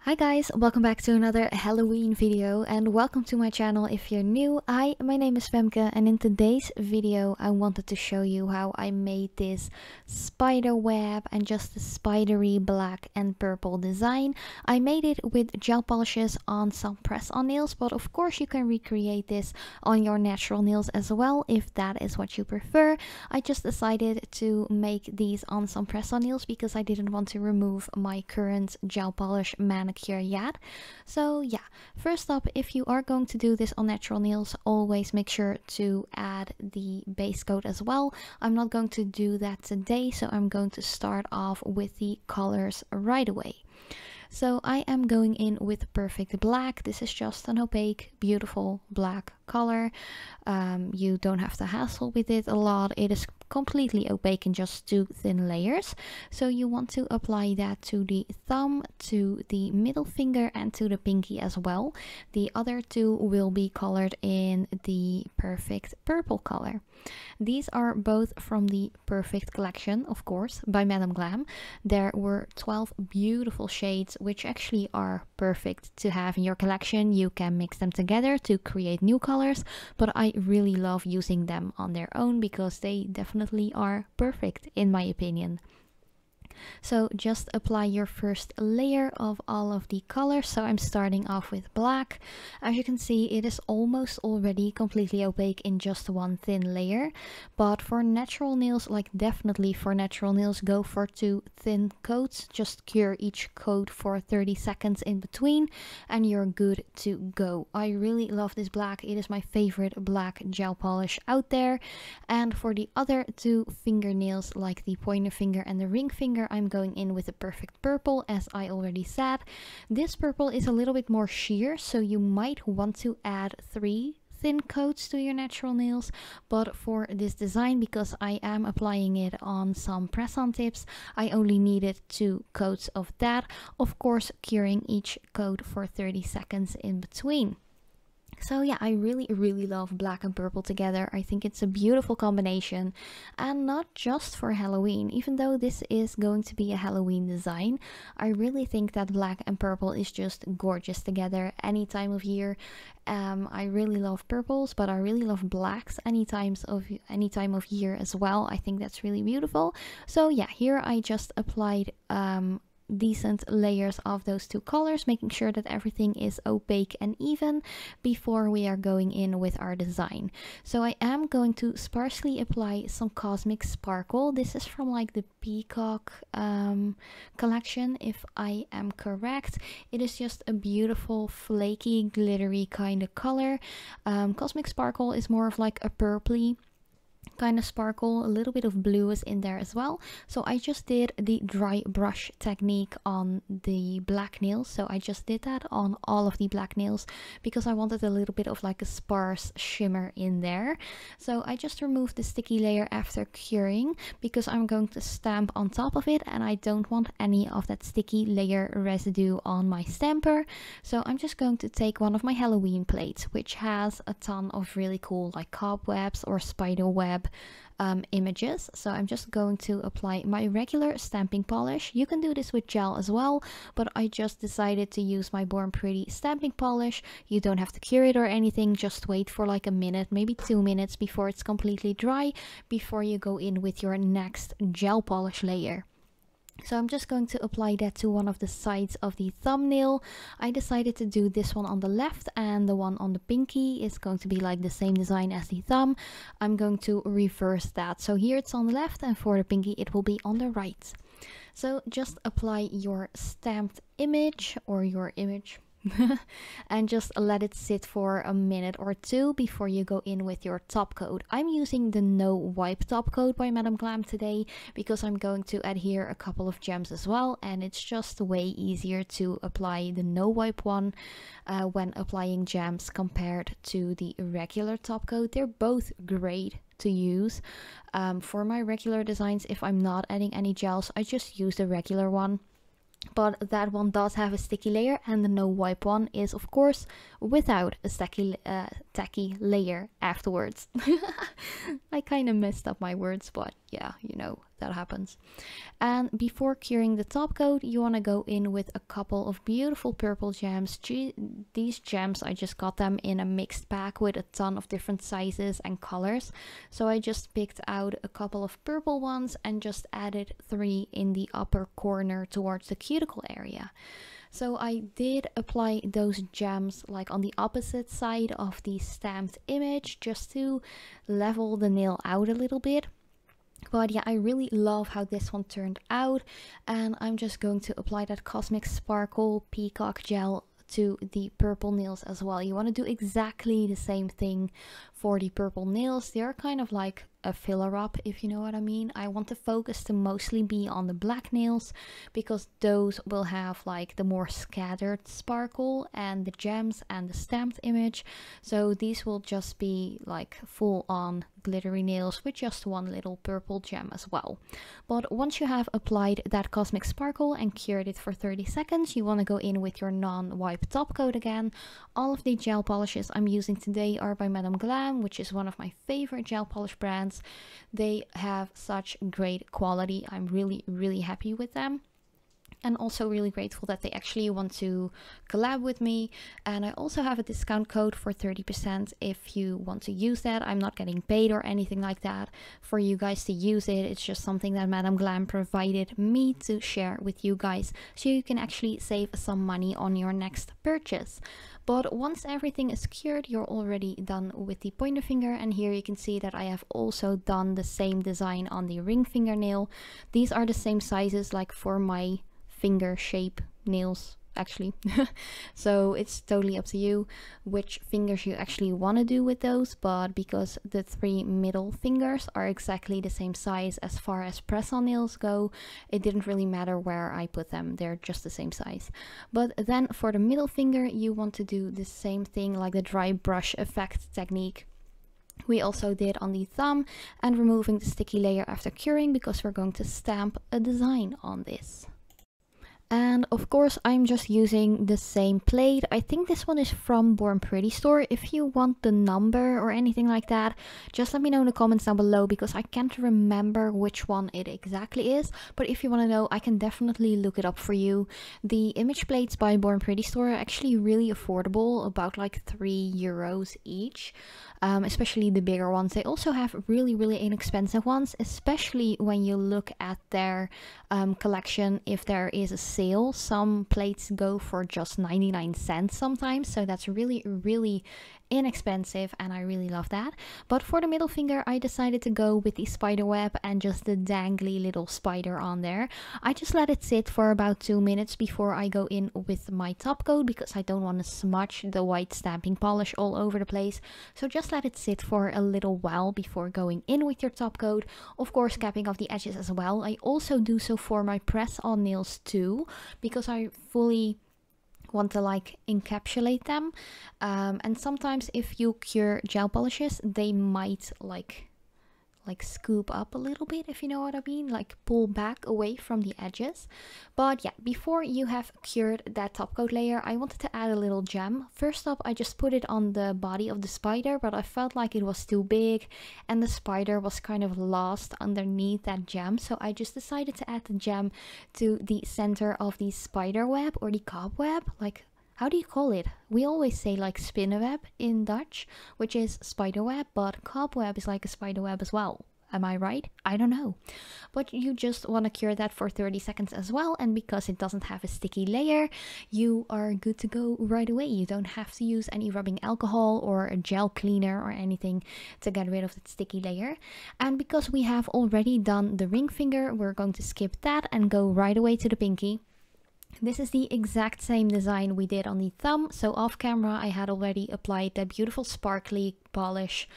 Hi guys, welcome back to another Halloween video and welcome to my channel if you're new. Hi, my name is Femke and in today's video I wanted to show you how I made this spider web and just a spidery black and purple design. I made it with gel polishes on some press-on nails, but of course you can recreate this on your natural nails as well if that is what you prefer. I just decided to make these on some press-on nails because I didn't want to remove my current gel polish manicure yet. So yeah, first up, if you are going to do this on natural nails, always make sure to add the base coat as well. I'm not going to do that today, so I'm going to start off with the colors right away. So I am going in with Perfect Black. This is just an opaque, beautiful black color. You don't have to hassle with it a lot. It is completely opaque in just 2 thin layers. So you want to apply that to the thumb, to the middle finger and to the pinky as well. The other 2 will be colored in the Perfect Purple color. These are both from the Perfect collection, of course, by Madam Glam. There were 12 beautiful shades which actually are perfect to have in your collection. You can mix them together to create new colors, but I really love using them on their own because they definitely are perfect in my opinion. So just apply your first layer of all of the colors. So I'm starting off with black. As you can see, it is almost already completely opaque in just 1 thin layer. But for natural nails, like definitely for natural nails, go for 2 thin coats. Just cure each coat for 30 seconds in between and you're good to go. I really love this black. It is my favorite black gel polish out there. And for the other 2 fingernails, like the pointer finger and the ring finger, I'm going in with a Perfect Purple, as I already said. This purple is a little bit more sheer, so you might want to add 3 thin coats to your natural nails, but for this design, because I am applying it on some press-on tips, I only needed 2 coats of that, of course curing each coat for 30 seconds in between. So yeah, I really love black and purple together. I think it's a beautiful combination, and not just for Halloween. Even though this is going to be a Halloween design, I really think that black and purple is just gorgeous together any time of year. I really love purples, but I really love blacks any time of year as well. I think that's really beautiful. So yeah, here I just applied decent layers of those 2 colors, making sure that everything is opaque and even before we are going in with our design. So I am going to sparsely apply some Cosmic Sparkle. This is from like the Peacock collection, if I am correct. It is just a beautiful flaky glittery kind of color. Cosmic Sparkle is more of like a purpley kind of sparkle. A little bit of blue is in there as well. So I just did the dry brush technique on the black nails. So I just did that on all of the black nails because I wanted a little bit of like a sparse shimmer in there. So I just removed the sticky layer after curing because I'm going to stamp on top of it and I don't want any of that sticky layer residue on my stamper. So I'm just going to take one of my Halloween plates, which has a ton of really cool like cobwebs or spider web images. So I'm just going to apply my regular stamping polish. You can do this with gel as well, but I just decided to use my Born Pretty stamping polish. You don't have to cure it or anything, just wait for like a minute, maybe 2 minutes before it's completely dry, before you go in with your next gel polish layer. So I'm just going to apply that to one of the sides of the thumbnail. I decided to do this one on the left, and the one on the pinky is going to be like the same design as the thumb. I'm going to reverse that. So here it's on the left and for the pinky it will be on the right. So just apply your stamped image or your image and just let it sit for a minute or 2 before you go in with your top coat. I'm using the No Wipe top coat by Madam Glam today because I'm going to adhere a couple of gems as well, and it's just way easier to apply the No Wipe one when applying gems compared to the regular top coat. They're both great to use. For my regular designs, if I'm not adding any gels, I just use the regular one. but that one does have a sticky layer, and the no wipe one is of course without a tacky layer afterwards. I kind of messed up my words, but yeah, you know, that happens. And before curing the top coat, you want to go in with a couple of beautiful purple gems. These gems, I just got them in a mixed pack with a ton of different sizes and colors, so I just picked out a couple of purple ones and just added 3 in the upper corner towards the cuticle area. So I did apply those gems like on the opposite side of the stamped image, just to level the nail out a little bit. But yeah, I really love how this one turned out, and I'm just going to apply that Cosmic Sparkle Peacock Gel to the purple nails as well. You want to do exactly the same thing for the purple nails. They're kind of like a filler up, if you know what I mean. I want the focus to mostly be on the black nails, because those will have like the more scattered sparkle and the gems and the stamped image. So these will just be like full on glittery nails with just one little purple gem as well. But once you have applied that Cosmic Sparkle and cured it for 30 seconds, you want to go in with your non-wipe top coat again. All of the gel polishes I'm using today are by Madam Glam, which is one of my favorite gel polish brands. They have such great quality. I'm really happy with them. And also really grateful that they actually want to collab with me. And I also have a discount code for 30% if you want to use that. I'm not getting paid or anything like that for you guys to use it. It's just something that Madam Glam provided me to share with you guys, so you can actually save some money on your next purchase. But once everything is cured, you're already done with the pointer finger. And here you can see that I have also done the same design on the ring fingernail. These are the same sizes like for my finger shape nails actually. So it's totally up to you which fingers you actually want to do with those, but because the 3 middle fingers are exactly the same size as far as press-on nails go, it didn't really matter where I put them. They're just the same size. But then for the middle finger, you want to do the same thing, like the dry brush effect technique we also did on the thumb, and removing the sticky layer after curing, because we're going to stamp a design on this. And of course I'm just using the same plate. I think this one is from Born Pretty store. If you want the number or anything like that, just let me know in the comments down below, because I can't remember which one it exactly is. But if you want to know, I can definitely look it up for you. The image plates by Born Pretty store are actually really affordable, about like €3 each. Especially the bigger ones. They also have really inexpensive ones, especially when you look at their collection. If there is a sale, some plates go for just 99 cents sometimes, so that's really inexpensive, and I really love that. But for the middle finger, I decided to go with the spider web and just the dangly little spider on there. I just let it sit for about 2 minutes before I go in with my top coat, because I don't want to smudge the white stamping polish all over the place. So just let it sit for a little while before going in with your top coat. Of course, capping off the edges as well. I also do so for my press-on nails too, because I fully want to like encapsulate them, and sometimes if you cure gel polishes, they might like scoop up a little bit, if you know what I mean, like pull back away from the edges. But yeah, before you have cured that top coat layer, I wanted to add a little gem. First up, I just put it on the body of the spider, but I felt like it was too big and the spider was kind of lost underneath that gem, so I just decided to add the gem to the center of the spider web, or the cobweb, like, how do you call it? We always say like spinnenweb in Dutch, which is spider web, but cobweb is like a spider web as well. Am I right? I don't know. But you just want to cure that for 30 seconds as well, and because it doesn't have a sticky layer, you are good to go right away. You don't have to use any rubbing alcohol or a gel cleaner or anything to get rid of that sticky layer. And because we have already done the ring finger, we're going to skip that and go right away to the pinky. This is the exact same design we did on the thumb, so off camera I had already applied that beautiful sparkly polish,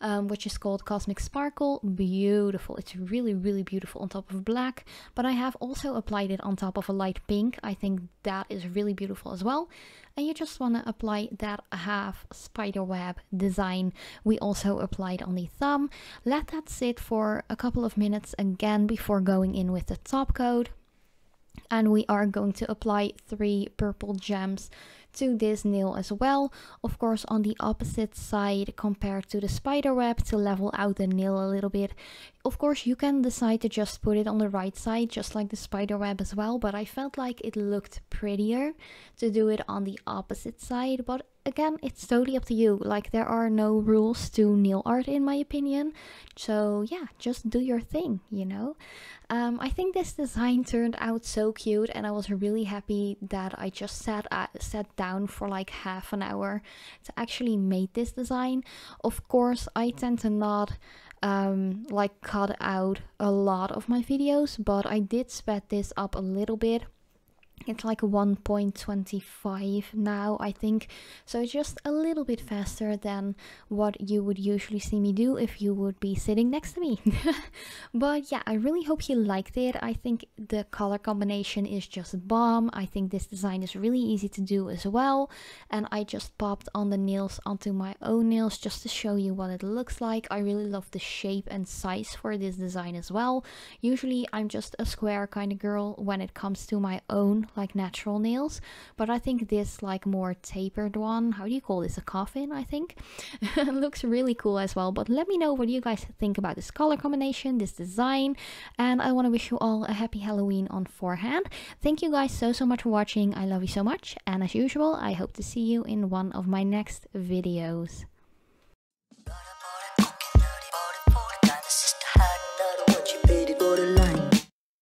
which is called Cosmic Sparkle. Beautiful, it's really beautiful on top of black, but I have also applied it on top of a light pink. I think that is really beautiful as well. And you just want to apply that half spider web design we also applied on the thumb. Let that sit for a couple of minutes again before going in with the top coat. And we are going to apply 3 purple gems to this nail as well, of course on the opposite side compared to the spider web, to level out the nail a little bit. Of course you can decide to just put it on the right side just like the spider web as well, but I felt like it looked prettier to do it on the opposite side. But again, it's totally up to you. Like, there are no rules to nail art in my opinion, so yeah, just do your thing, you know. I think this design turned out so cute, and I was really happy that I just sat down for like half an hour to actually make this design. Of course I tend to not like cut out a lot of my videos, but I did sped this up a little bit. It's like 1.25 now, I think, so it's just a little bit faster than what you would usually see me do if you would be sitting next to me. But yeah, I really hope you liked it. I think the color combination is just bomb. I think this design is really easy to do as well, and I just popped on the nails onto my own nails just to show you what it looks like. I really love the shape and size for this design as well. Usually I'm just a square kind of girl when it comes to my own like natural nails, but I think this like more tapered one, how do you call this, a coffin, I think, looks really cool as well. But let me know what you guys think about this color combination, this design, and I want to wish you all a happy Halloween on forehand. Thank you guys so much for watching. I love you so much, and as usual I hope to see you in one of my next videos.